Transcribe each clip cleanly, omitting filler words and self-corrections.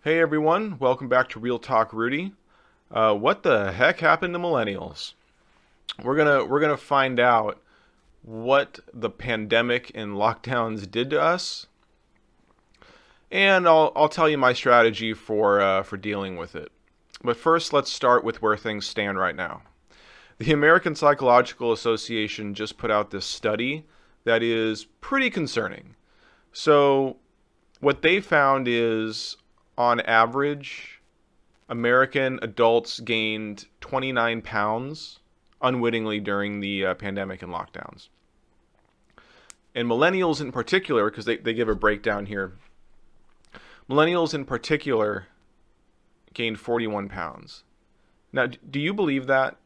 Hey everyone, welcome back to Real Talk Rudy. What the heck happened to millennials? We're gonna find out what the pandemic and lockdowns did to us, and I'll tell you my strategy for dealing with it. But first, let's start with where things stand right now. The American Psychological Association just put out this study that is pretty concerning. So, what they found is, on average, American adults gained 29 pounds unwittingly during the pandemic and lockdowns. And millennials in particular, because they give a breakdown here, millennials in particular gained 41 pounds. Now, do you believe that?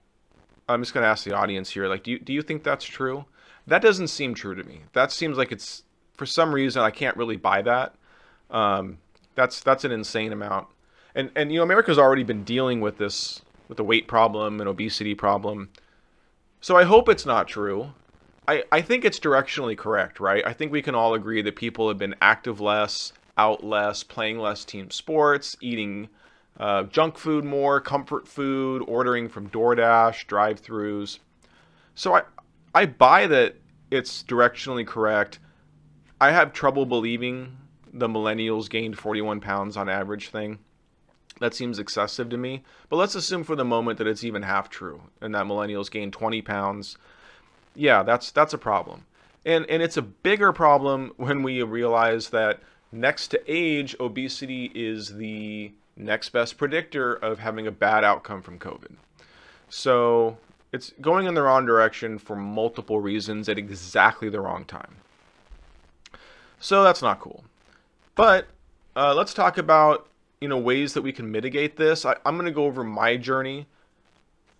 I'm just going to ask the audience here. Like, do you think that's true? That doesn't seem true to me. That seems like it's, for some reason, I can't really buy that. That's an insane amount. And America's already been dealing with this, with the weight problem and obesity problem. So I hope it's not true. I think it's directionally correct, right? I think we can all agree that people have been active less, out less, playing less team sports, eating junk food more, comfort food, ordering from DoorDash, drive-throughs. So I buy that it's directionally correct. I have trouble believing the millennials gained 41 pounds on average thing. That seems excessive to me. But let's assume for the moment that it's even half true and that millennials gained 20 pounds. Yeah, that's a problem. And it's a bigger problem when we realize that next to age, obesity is the next best predictor of having a bad outcome from COVID. So it's going in the wrong direction for multiple reasons at exactly the wrong time. So that's not cool. But let's talk about ways that we can mitigate this. I'm going to go over my journey,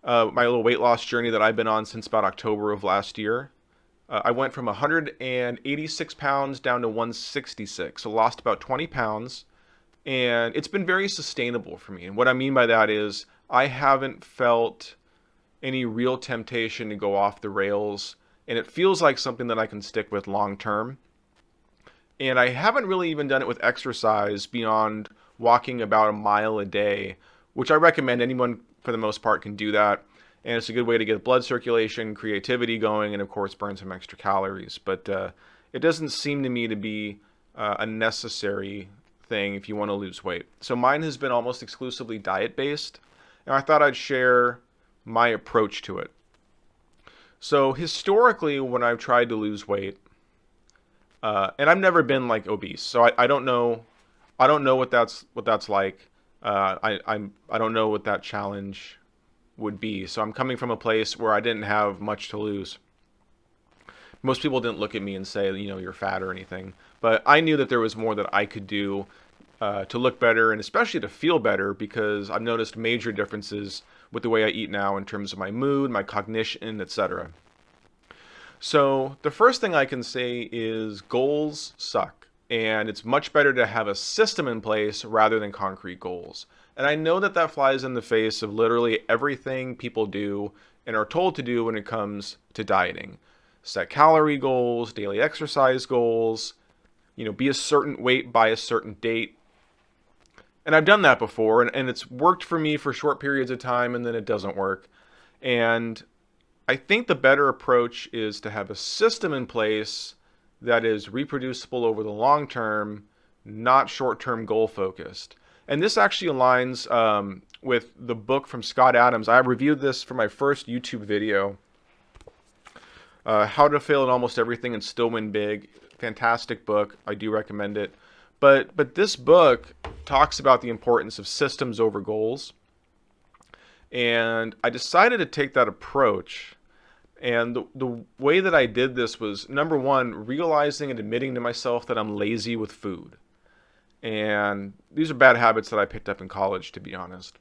my little weight loss journey that I've been on since about October of last year. I went from 186 pounds down to 166, so lost about 20 pounds, and it's been very sustainable for me. And what I mean by that is I haven't felt any real temptation to go off the rails, and it feels like something that I can stick with long term. And I haven't really even done it with exercise beyond walking about a mile a day, which I recommend anyone for the most part can do that. And it's a good way to get blood circulation, creativity going, and of course burn some extra calories. But it doesn't seem to me to be a necessary thing if you want to lose weight. So mine has been almost exclusively diet based, and I thought I'd share my approach to it. So historically, when I've tried to lose weight, and I've never been like obese, so I don't know. I don't know what that's like. I don't know what that challenge would be. So I'm coming from a place where I didn't have much to lose. Most people didn't look at me and say, you're fat or anything. But I knew that there was more that I could do to look better and especially to feel better, because I've noticed major differences with the way I eat now in terms of my mood, my cognition, etc. So the first thing I can say is goals suck. And it's much better to have a system in place rather than concrete goals. And I know that that flies in the face of literally everything people do and are told to do when it comes to dieting. Set calorie goals, daily exercise goals, be a certain weight by a certain date. And I've done that before, and it's worked for me for short periods of time, and then it doesn't work. And I think the better approach is to have a system in place that is reproducible over the long term, not short-term goal focused. And this actually aligns with the book from Scott Adams. I reviewed this for my first YouTube video, How to Fail at Almost Everything and Still Win Big. Fantastic book. I do recommend it. But this book talks about the importance of systems over goals. And I decided to take that approach. And the way that I did this was, number one, realizing and admitting to myself that I'm lazy with food. And these are bad habits that I picked up in college, to be honest.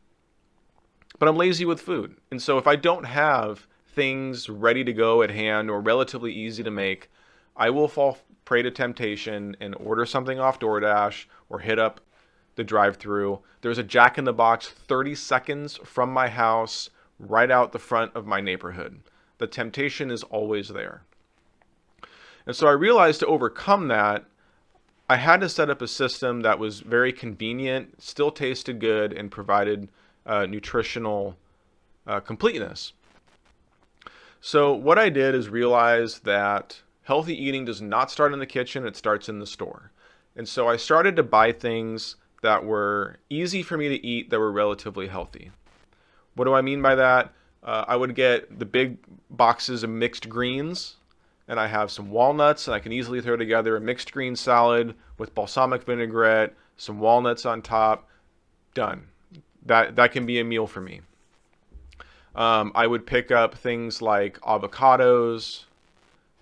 But I'm lazy with food. And so if I don't have things ready to go at hand or relatively easy to make, I will fall prey to temptation and order something off DoorDash or hit up the drive-through. There's a Jack in the Box 30 seconds from my house right out the front of my neighborhood. The temptation is always there. And so I realized to overcome that, I had to set up a system that was very convenient, still tasted good, and provided nutritional completeness. So what I did is realize that healthy eating does not start in the kitchen, it starts in the store. And so I started to buy things that were easy for me to eat that were relatively healthy. What do I mean by that? I would get the big boxes of mixed greens, and I have some walnuts, and I can easily throw together a mixed green salad with balsamic vinaigrette, some walnuts on top. Done. That can be a meal for me. I would pick up things like avocados,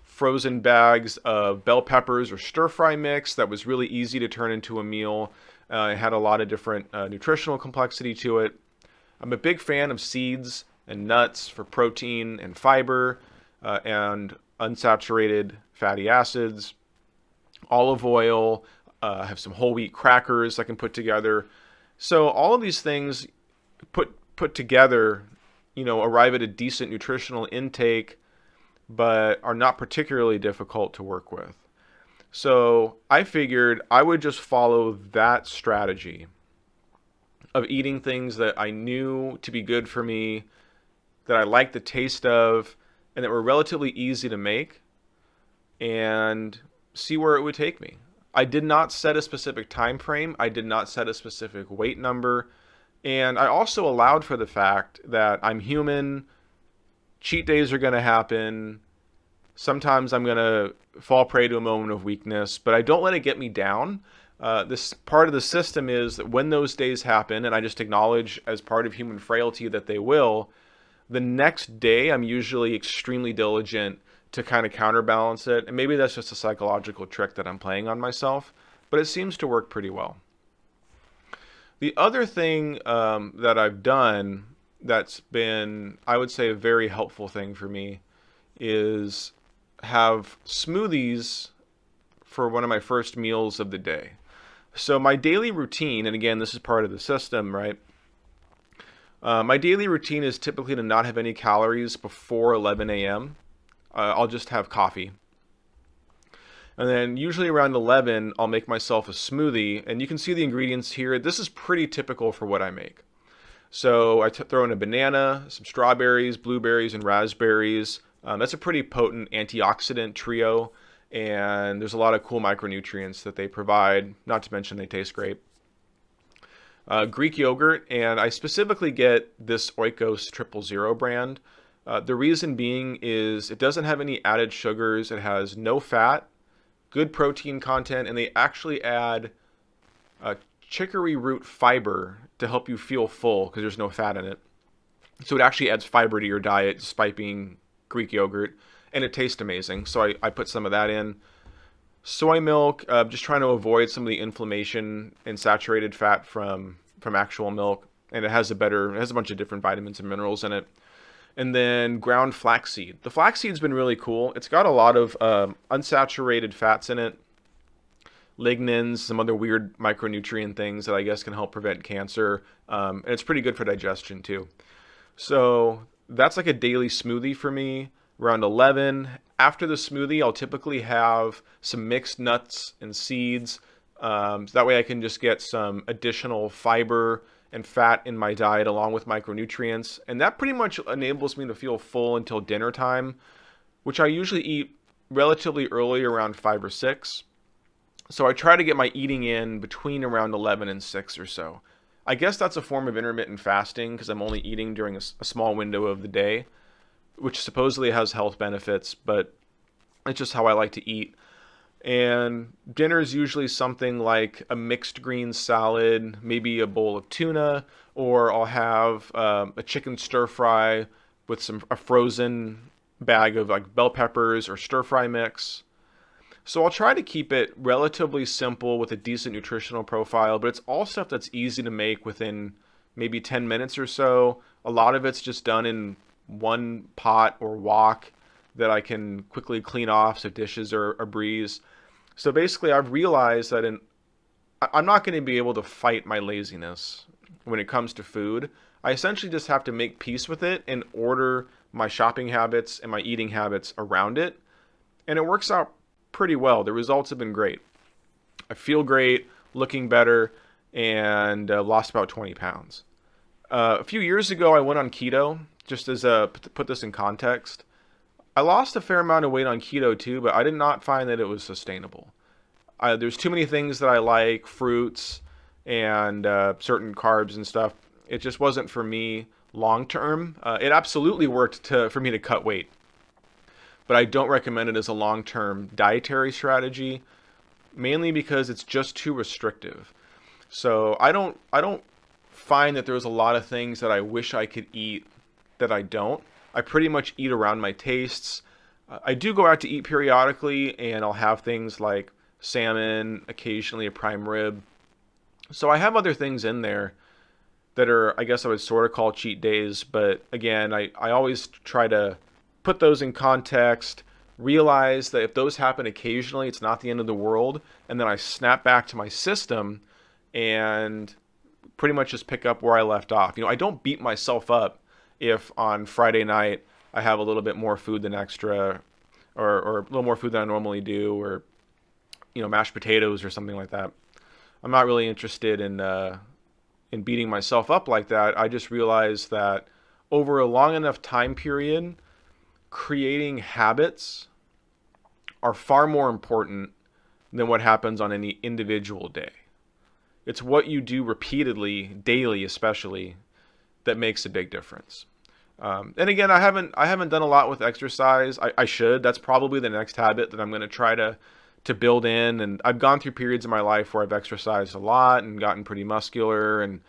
frozen bags of bell peppers or stir fry mix that was really easy to turn into a meal. It had a lot of different nutritional complexity to it. I'm a big fan of seeds and nuts for protein and fiber and unsaturated fatty acids. Olive oil, I have some whole wheat crackers I can put together. So all of these things put together, arrive at a decent nutritional intake, but are not particularly difficult to work with. So I figured I would just follow that strategy of eating things that I knew to be good for me, that I liked the taste of, and that were relatively easy to make, and see where it would take me. I did not set a specific time frame. I did not set a specific weight number. And I also allowed for the fact that I'm human. Cheat days are going to happen. Sometimes I'm going to fall prey to a moment of weakness, but I don't let it get me down. This part of the system is that when those days happen, and I just acknowledge as part of human frailty that they will, the next day I'm usually extremely diligent to kind of counterbalance it. And maybe that's just a psychological trick that I'm playing on myself, but it seems to work pretty well. The other thing that I've done that's been, I would say, a very helpful thing for me is have smoothies for one of my first meals of the day. So my daily routine, and again, this is part of the system, right? My daily routine is typically to not have any calories before 11 a.m. I'll just have coffee. And then usually around 11, I'll make myself a smoothie. And you can see the ingredients here. This is pretty typical for what I make. So I throw in a banana, some strawberries, blueberries, and raspberries. That's a pretty potent antioxidant trio. And there's a lot of cool micronutrients that they provide, not to mention they taste great. Greek yogurt, and I specifically get this Oikos 000 brand. The reason being is it doesn't have any added sugars. It has no fat, good protein content, and they actually add chicory root fiber to help you feel full because there's no fat in it. So it actually adds fiber to your diet despite being Greek yogurt, and it tastes amazing. So I put some of that in. Soy milk, just trying to avoid some of the inflammation and saturated fat from actual milk, and it has a bunch of different vitamins and minerals in it. And then ground flaxseed. The flaxseed's been really cool. It's got a lot of unsaturated fats in it, lignans, some other weird micronutrient things that I guess can help prevent cancer. And it's pretty good for digestion too. So that's like a daily smoothie for me around 11. After the smoothie, I'll typically have some mixed nuts and seeds. So that way I can just get some additional fiber and fat in my diet along with micronutrients. And that pretty much enables me to feel full until dinner time, which I usually eat relatively early, around 5 or 6. So I try to get my eating in between around 11 and 6 or so. I guess that's a form of intermittent fasting because I'm only eating during a small window of the day, which supposedly has health benefits, but it's just how I like to eat. And dinner is usually something like a mixed green salad, maybe a bowl of tuna, or I'll have a chicken stir fry with a frozen bag of like bell peppers or stir fry mix. So I'll try to keep it relatively simple with a decent nutritional profile, but it's all stuff that's easy to make within maybe 10 minutes or so. A lot of it's just done in one pot or wok that I can quickly clean off so dishes are a breeze. So basically I've realized that I'm not going to be able to fight my laziness when it comes to food. I essentially just have to make peace with it and order my shopping habits and my eating habits around it. And it works out pretty well. The results have been great. I feel great, looking better, and lost about 20 pounds. A few years ago, I went on keto, just as to put this in context. I lost a fair amount of weight on keto too, but I did not find that it was sustainable. There's too many things that I like, fruits and certain carbs and stuff. It just wasn't for me long term. It absolutely worked for me to cut weight, but I don't recommend it as a long term dietary strategy, mainly because it's just too restrictive. So I don't find that there's a lot of things that I wish I could eat that I don't. I pretty much eat around my tastes. I do go out to eat periodically, and I'll have things like salmon, occasionally a prime rib. So I have other things in there that are, I guess I would sort of call cheat days. But again, I always try to put those in context, realize that if those happen occasionally, it's not the end of the world. And then I snap back to my system and pretty much just pick up where I left off. I don't beat myself up if on Friday night I have a little bit more food than extra, or a little more food than I normally do, or mashed potatoes or something like that. I'm not really interested in beating myself up like that. I just realized that over a long enough time period, creating habits are far more important than what happens on any individual day. It's what you do repeatedly, daily especially, that makes a big difference. And again, I haven't done a lot with exercise. I should. That's probably the next habit that I'm going to try to build in. And I've gone through periods in my life where I've exercised a lot and gotten pretty muscular. And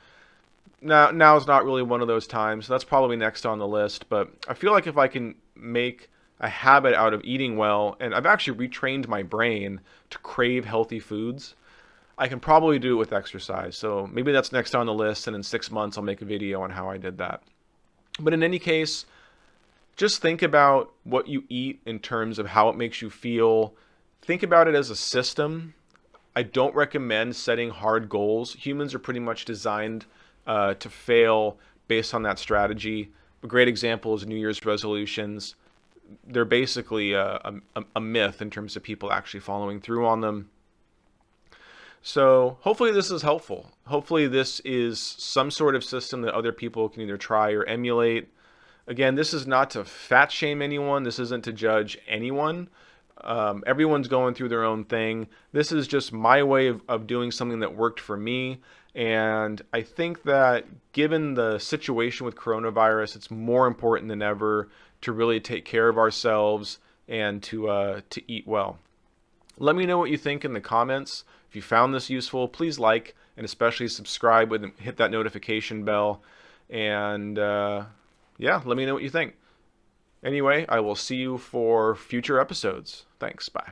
now's not really one of those times. So that's probably next on the list. But I feel like if I can make a habit out of eating well, and I've actually retrained my brain to crave healthy foods, I can probably do it with exercise. So maybe that's next on the list, and in 6 months I'll make a video on how I did that. But in any case, just think about what you eat in terms of how it makes you feel. Think about it as a system. I don't recommend setting hard goals. Humans are pretty much designed to fail based on that strategy. A great example is New Year's resolutions. They're basically a myth in terms of people actually following through on them. So hopefully this is helpful. Hopefully this is some sort of system that other people can either try or emulate. Again, this is not to fat shame anyone. This isn't to judge anyone. Everyone's going through their own thing. This is just my way of doing something that worked for me. And I think that given the situation with coronavirus, it's more important than ever to really take care of ourselves and to eat well. Let me know what you think in the comments. If you found this useful, please like and especially subscribe and hit that notification bell. And yeah, let me know what you think. Anyway, I will see you for future episodes. Thanks. Bye.